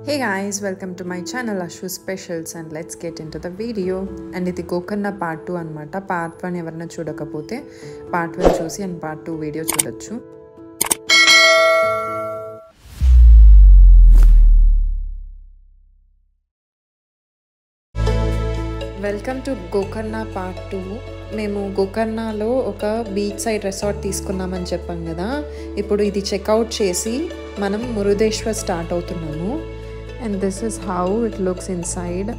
Hey guys, welcome to my channel Ashu Specials and let's get into the video. And ఇది Gokarna part 2 అన్నమాట. part 1 ఎవరైనా చూడకపోతే part 1 చూసి and part 2 video చూడొచ్చు. Welcome to Gokarna part 2. మేము గోకర్ణలో ఒక బీచ్ సైడ్ రిసార్ట్ తీసుకున్నామని చెప్పాం కదా. ఇప్పుడు ఇది చెక్అవుట్ చేసి మనం మురుదేశ్వర్ స్టార్ట్ అవుతున్నాము. And this is how it looks inside.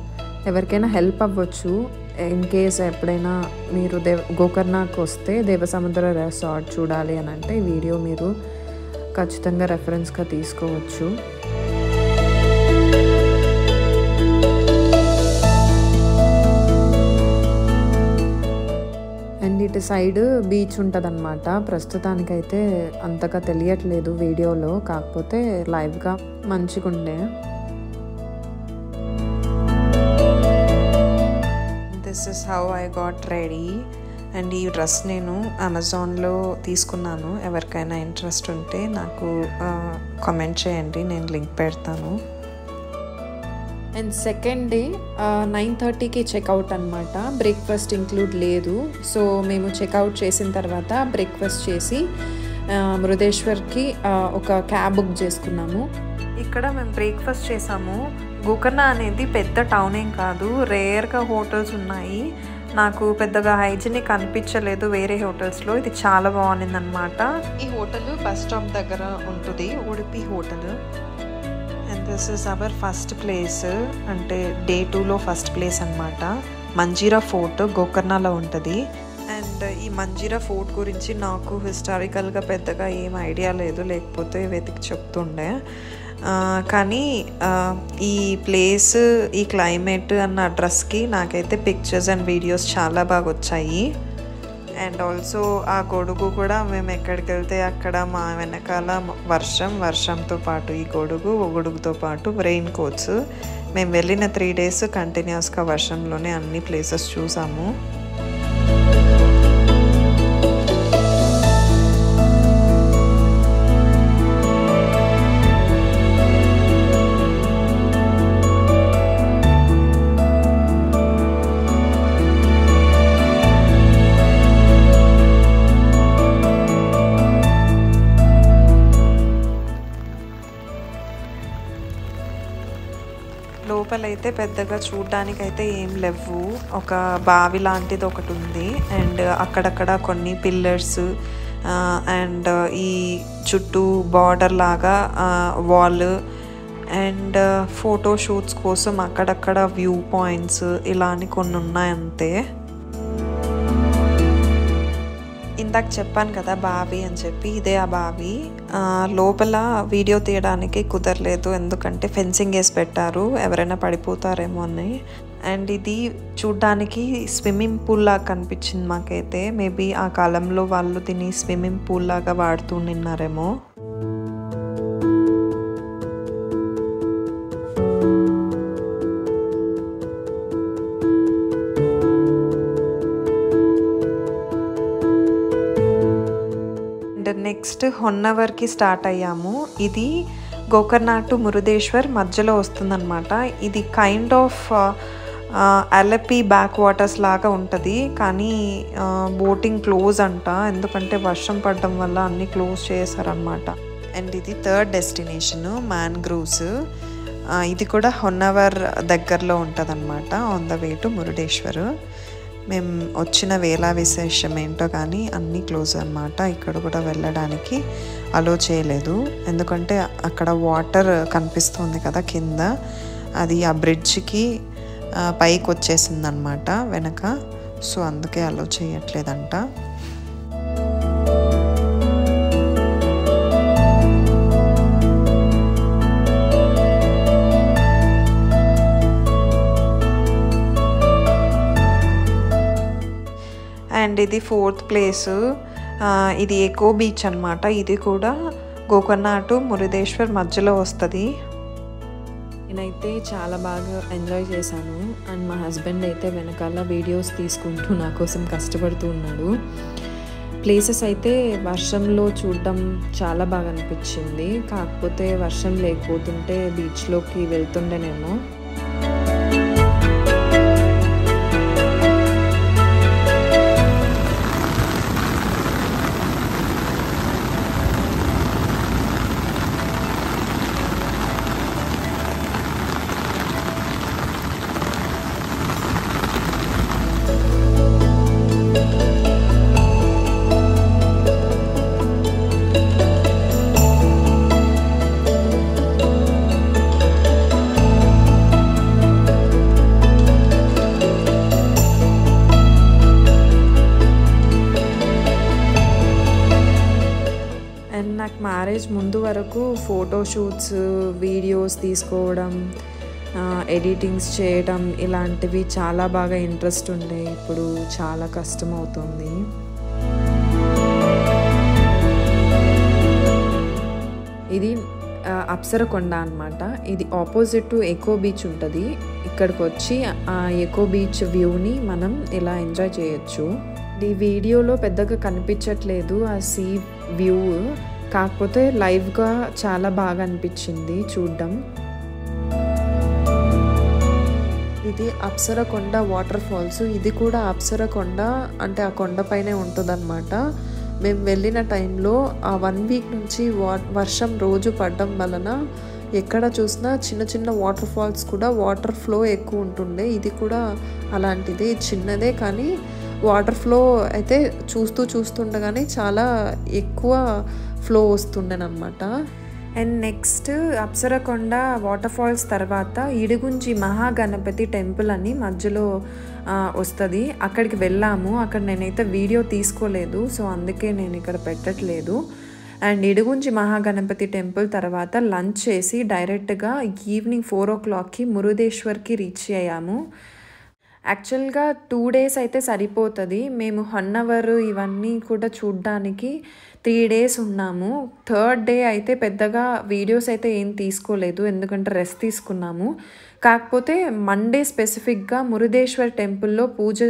ఎవరికైనా హెల్ప్ అవ్వచ్చు ఇన్ కేస్ ఎప్పుడైనా మీరు గోకర్ణకు వస్తే దేవసముద్ర రిసార్ట్ చూడాలి అని అంటే ఈ వీడియో మీరు ఖచ్చితంగా రెఫరెన్స్గా తీసుకోవచ్చు. అండ్ ఇటు సైడ్ బీచ్ ఉంటుంది అన్నమాట. ప్రస్తుతానికైతే అంతగా తెలియట్లేదు వీడియోలో, కాకపోతే లైవ్గా మంచిగా ఉండే. This is how I got ready. And ఈ డ్రెస్ నేను అమెజాన్లో తీసుకున్నాను. ఎవరికైనా ఇంట్రెస్ట్ ఉంటే నాకు కామెంట్ చేయండి, నేను లింక్ పెడతాను. అండ్ సెకండ్ డే 9:30కి చెక్అవుట్ అనమాట. బ్రేక్ఫాస్ట్ ఇంక్లూడ్ లేదు. సో మేము చెక్అవుట్ చేసిన తర్వాత బ్రేక్ఫాస్ట్ చేసి మురుదేశ్వర్కి ఒక క్యాబ్ బుక్ చేసుకున్నాము. ఇక్కడ మేము బ్రేక్ఫాస్ట్ చేసాము. గోకర్ణ అనేది పెద్ద టౌన్ ఏం కాదు, రేర్గా హోటల్స్ ఉన్నాయి. నాకు పెద్దగా హైజీనిక్ అనిపించలేదు వేరే హోటల్స్లో. ఇది చాలా బాగుంది అనమాట. ఈ హోటల్ బస్ స్టాప్ దగ్గర ఉంటుంది, Udupi hotel. And this is our first place, అంటే డే 2లో ఫస్ట్ ప్లేస్ అనమాట. మంజీరా ఫోర్ట్ గోకర్ణలో ఉంటుంది. అండ్ ఈ మంజీరా ఫోర్ట్ గురించి నాకు హిస్టారికల్గా పెద్దగా ఏం ఐడియా లేదు, లేకపోతే వెతికి చెప్తుండే. కానీ ఈ ప్లేస్, ఈ క్లైమేట్ అన్న అడ్రస్కి నాకైతే పిక్చర్స్ అండ్ వీడియోస్ చాలా బాగా వచ్చాయి. అండ్ ఆల్సో ఆ గొడుగు కూడా మేము ఎక్కడికి వెళ్తే అక్కడ మా వెనకాల వర్షంతో పాటు ఈ గొడుగుతో పాటు రెయిన్ కోట్స్. మేము వెళ్ళిన 3 days కంటిన్యూస్గా వర్షంలోనే అన్ని ప్లేసెస్ చూసాము. లోపలైతే పెద్దగా చూడ్డానికైతే ఏం లేవు. ఒక బావి లాంటిది ఒకటి ఉంది. అండ్ అక్కడక్కడ కొన్ని పిల్లర్స్ అండ్ ఈ చుట్టూ బార్డర్ లాగా వాల్ అండ్ ఫోటో షూట్స్ కోసం అక్కడక్కడ వ్యూ పాయింట్స్ ఇలా అని కొన్ని ఉన్నాయి అంతే. ఇందాక చెప్పాను కదా బావి అని చెప్పి, ఇదే ఆ బావి. లోపల వీడియో తీయడానికి కుదరలేదు, ఎందుకంటే ఫెన్సింగ్ వేసి పెట్టారు, ఎవరైనా పడిపోతారేమో అని. అండ్ ఇది చూడ్డానికి స్విమ్మింగ్ పూల్ లాగా కనిపించింది మాకైతే. మేబీ ఆ కాలంలో వాళ్ళు దీన్ని స్విమ్మింగ్ పూల్ లాగా వాడుతూ నిన్నారేమో. నెక్స్ట్ హొన్నవర్కి స్టార్ట్ అయ్యాము. ఇది గోకర్ణ టు మురుదేశ్వర్ మధ్యలో వస్తుందన్నమాట. ఇది kind of Alleppey back waters లాగా ఉంటుంది, కానీ బోటింగ్ క్లోజ్ అంట, ఎందుకంటే వర్షం పడడం వల్ల అన్నీ క్లోజ్ చేశారనమాట. అండ్ ఇది 3rd డెస్టినేషన్ మ్యాంగ్రూవ్స్. ఇది కూడా హొన్నవర్ దగ్గరలో ఉంటుంది అనమాట, on the way to Murudeshwar. మేము వచ్చిన వేళ విశేషం ఏంటో కానీ అన్నీ క్లోజ్ అనమాట. ఇక్కడ కూడా వెళ్ళడానికి అలో చేయలేదు, ఎందుకంటే అక్కడ వాటర్ కనిపిస్తుంది కదా కింద, అది ఆ బ్రిడ్జ్కి పైకి వచ్చేసింది అనమాట వెనక. సో అందుకే అలో చేయట్లేదంట. అండ్ ఇది 4th ప్లేస్. ఇది ఎకో బీచ్ అనమాట. ఇది కూడా గోకర్ణ టు మురుదేశ్వర్ మధ్యలో వస్తుంది. నేనైతే చాలా బాగా ఎంజాయ్ చేశాను. అండ్ మా హస్బెండ్ అయితే వెనకాల వీడియోస్ తీసుకుంటూ నా కోసం కష్టపడుతూ ఉన్నాడు. ప్లేసెస్ అయితే వర్షంలో చూడడం చాలా బాగా అనిపించింది. కాకపోతే వర్షం లేకపోతుంటే బీచ్లోకి వెళ్తుండేనేమో. అండ్ నాకు మ్యారేజ్ ముందు వరకు ఫోటోషూట్స్, వీడియోస్ తీసుకోవడం, ఎడిటింగ్స్ చేయడం ఇలాంటివి చాలా బాగా ఇంట్రెస్ట్ ఉండే. ఇప్పుడు చాలా కష్టం అవుతుంది. ఇది అప్సరకొండ అనమాట. ఇది ఆపోజిట్ టు ఎకో బీచ్ ఉంటుంది. ఇక్కడికి వచ్చి ఆ ఎకో బీచ్ వ్యూని మనం ఇలా ఎంజాయ్ చేయొచ్చు. ఈ వీడియోలో పెద్దగా కనిపించట్లేదు ఆ సీ వ్యూ, కాకపోతే లైవ్గా చాలా బాగా అనిపించింది చూడడం. ఇది అప్సరకొండ వాటర్ ఫాల్స్. ఇది కూడా అప్సరకొండ అంటే ఆ కొండపైనే ఉంటుందన్నమాట. మేము వెళ్ళిన టైంలో ఆ 1 వీక్ నుంచి వర్షం రోజు పడడం వలన ఎక్కడ చూసినా చిన్న చిన్న వాటర్ ఫాల్స్ కూడా వాటర్ ఫ్లో ఎక్కువ ఉంటుండే. ఇది కూడా అలాంటిదే, చిన్నదే కానీ వాటర్ ఫ్లో అయితే చూస్తుండగానే చాలా ఎక్కువ ఫ్లో వస్తుండేనమాట. And next Apsarakonda water falls తర్వాత ఇడుగుంజి మహాగణపతి టెంపుల్ అని మధ్యలో వస్తుంది. అక్కడికి వెళ్ళాము. అక్కడ నేనైతే వీడియో తీసుకోలేదు, సో అందుకే నేను ఇక్కడ పెట్టట్లేదు. అండ్ ఇడుగుంజి మహాగణపతి టెంపుల్ తర్వాత లంచ్ చేసి డైరెక్ట్గా ఈవినింగ్ 4 o'clockకి మురుదేశ్వర్కి రీచ్ అయ్యాము. యాక్చువల్గా 2 days అయితే సరిపోతుంది. మేము హొన్నవర్ ఇవన్నీ కూడా చూడడానికి 3 days ఉన్నాము. 3rd day అయితే పెద్దగా వీడియోస్ అయితే ఏం తీసుకోలేదు, ఎందుకంటే రెస్ట్ తీసుకున్నాము. కాకపోతే మండే స్పెసిఫిక్గా మురుదేశ్వర్ టెంపుల్లో పూజ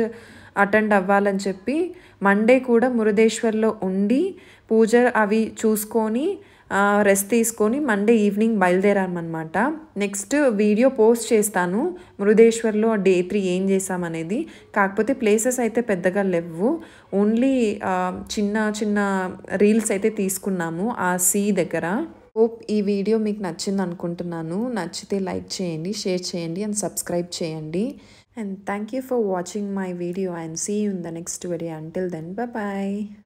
అటెండ్ అవ్వాలని చెప్పి మండే కూడా మురుదేశ్వర్లో ఉండి పూజ అవి చూసుకొని రెస్ట్ తీసుకొని మండే ఈవినింగ్ బయలుదేరామన్నమాట. నెక్స్ట్ వీడియో పోస్ట్ చేస్తాను మురుదేశ్వర్లో డే 3 ఏం చేసామనేది. కాకపోతే ప్లేసెస్ అయితే పెద్దగా లేవు, ఓన్లీ చిన్న చిన్న రీల్స్ అయితే తీసుకున్నాము ఆ సీ దగ్గర. హోప్ ఈ వీడియో మీకు నచ్చింది అనుకుంటున్నాను. నచ్చితే లైక్ చేయండి, షేర్ చేయండి అండ్ సబ్స్క్రైబ్ చేయండి. And thank you for watching my video and see you in the next video. Until then, bye bye.